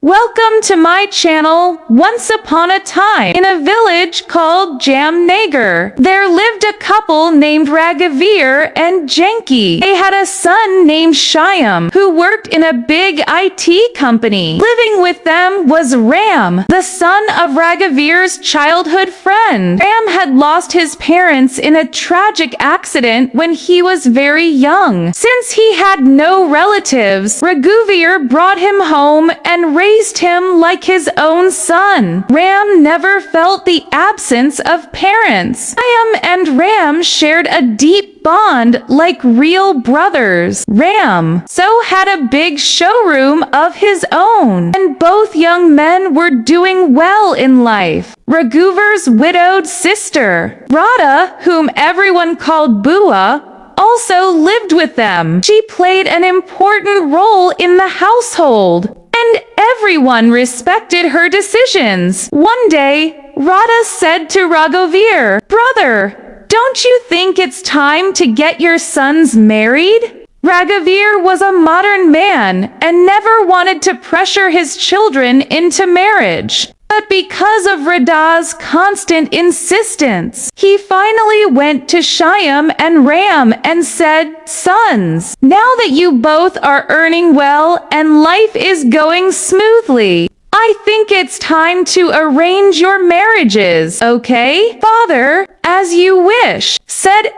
Welcome to my channel. Once upon a time, in a village called Jamnagar, there lived a couple named Raghavir and Janki. They had a son named Shyam, who worked in a big IT company. Living with them was Ram, the son of Raghavir's childhood friend. Ram had lost his parents in a tragic accident when he was very young. Since he had no relatives, Raghavir brought him home and raised him like his own son. Ram never felt the absence of parents. Shyam and Ram shared a deep bond like real brothers. Ram so had a big showroom of his own, and both young men were doing well in life. Raghuvir's widowed sister, Radha, whom everyone called Bua, also lived with them. She played an important role in the household, and everyone respected her decisions. One day, Radha said to Raghavir, "Brother, don't you think it's time to get your sons married?" Raghavir was a modern man and never wanted to pressure his children into marriage. But because of Radha's constant insistence, he finally went to Shyam and Ram and said, "Sons, now that you both are earning well and life is going smoothly, I think it's time to arrange your marriages, okay? Father, as you wish," said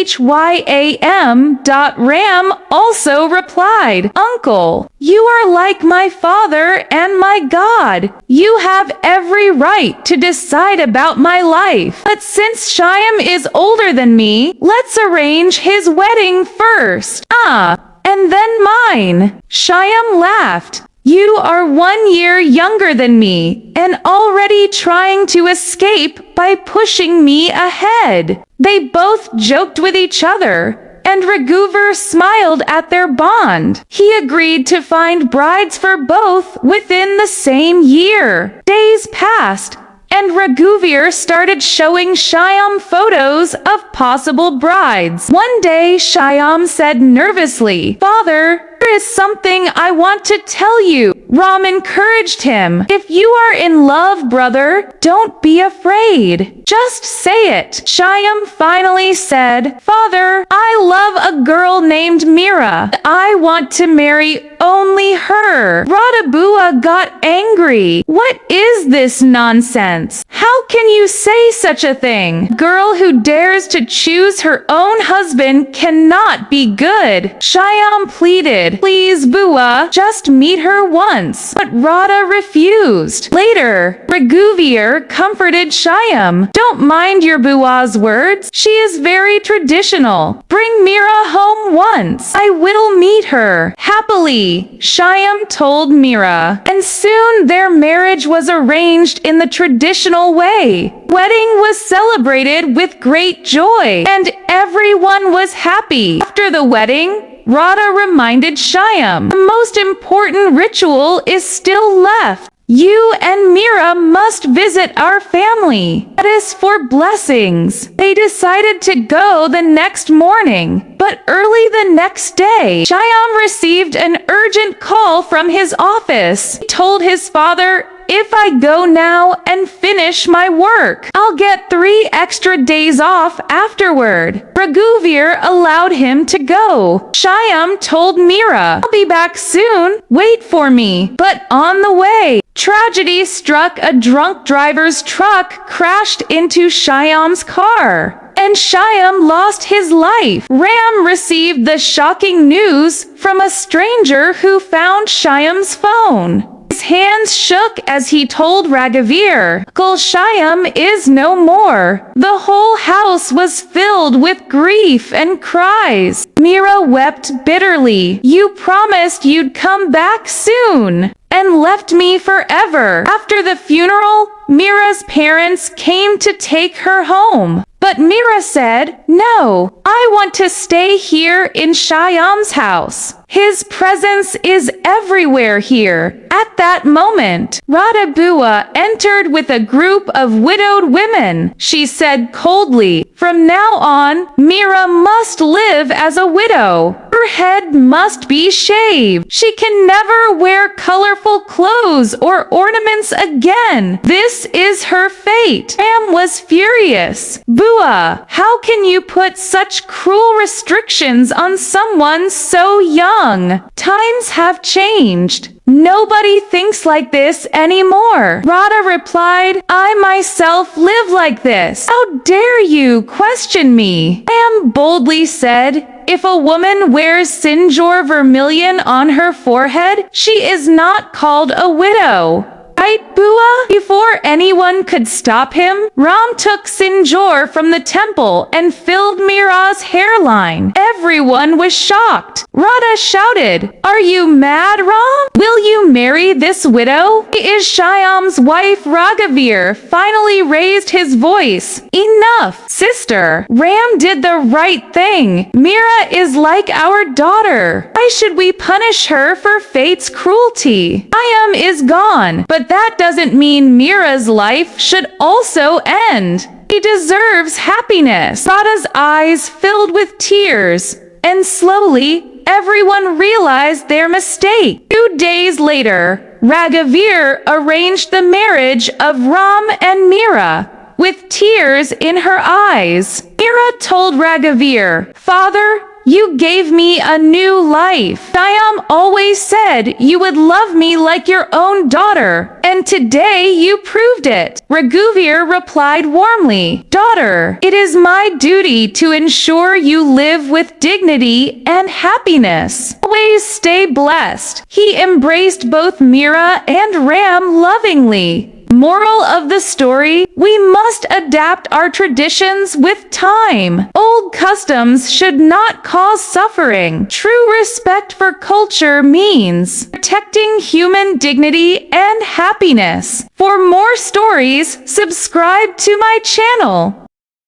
Shyam. Ram also replied, "Uncle, you are like my father and my God. You have every right to decide about my life. But since Shyam is older than me, let's arrange his wedding first. And then mine." Shyam laughed. "You are 1 year younger than me, and already trying to escape by pushing me ahead." They both joked with each other, and Raghuvar smiled at their bond. He agreed to find brides for both within the same year. Days passed, and Raghuvar started showing Shyam photos of possible brides. One day, Shyam said nervously, "Father, there is something I want to tell you." Ram encouraged him, "If you are in love, brother, don't be afraid. Just say it." Shyam finally said, "Father, I love a girl named Meera. I want to marry only her." Radhabua got angry. "What is this nonsense? How can you say such a thing? A girl who dares to choose her own husband cannot be good." Shyam pleaded, "Please, Bua, just meet her once." But Radha refused. Later, Raghuvar comforted Shyam. "Don't mind your Bua's words. She is very traditional. Bring Meera home once. I will meet her happily," Shyam told Meera. And soon their marriage was arranged in the traditional way. Wedding was celebrated with great joy, and everyone was happy. After the wedding, Radha reminded Shyam, "The most important ritual is still left. You and Meera must visit our family. That is for blessings." They decided to go the next morning, but early the next day, Shyam received an urgent call from his office. He told his father, "If I go now and finish my work, I'll get 3 extra days off afterward." Raghuvar allowed him to go. Shyam told Meera, "I'll be back soon. Wait for me." But on the way, tragedy struck. A drunk driver's truck crashed into Shyam's car, and Shyam lost his life. Ram received the shocking news from a stranger who found Shyam's phone. His hands shook as he told Raghavir, "Uncle Shyam is no more." The whole house was filled with grief and cries. Meera wept bitterly. "You promised you'd come back soon and left me forever." After the funeral, Meera's parents came to take her home. But Meera said, "No, I want to stay here in Shyam's house." His presence is everywhere here. At that moment, Radhabua entered with a group of widowed women. She said coldly, "From now on, Mira must live as a widow. Her head must be shaved. She can never wear colorful clothes or ornaments again. This is her fate." Ram was furious. "Bua, how can you put such cruel restrictions on someone so young? Times have changed. Nobody thinks like this anymore." Radha replied, "I myself live like this. How dare you question me?" Ram boldly said, "If a woman wears sinjor vermilion on her forehead, she is not called a widow. Right, Bua?" Before anyone could stop him, Ram took sinjor from the temple and filled Mira's hairline. Everyone was shocked. Radha shouted, "Are you mad, Ram? Will you marry this widow?" Is Shyam's wife Raghavir finally raised his voice. "Enough, sister. Ram did the right thing. Mira is like our daughter. Why should we punish her for fate's cruelty? Shyam is gone, but that doesn't mean Mira's life should also end. He deserves happiness." Radha's eyes filled with tears, and slowly, everyone realized their mistake. 2 days later, Raghavir arranged the marriage of Ram and Mira. With tears in her eyes, Mira told Raghavir, "Father, you gave me a new life. Shyam always said you would love me like your own daughter, and today you proved it." Raghavir replied warmly, "Daughter, it is my duty to ensure you live with dignity and happiness. Always stay blessed." He embraced both Mira and Ram lovingly. Moral of the story: we must adapt our traditions with time. Old customs should not cause suffering. True respect for culture means protecting human dignity and happiness. For more stories, subscribe to my channel.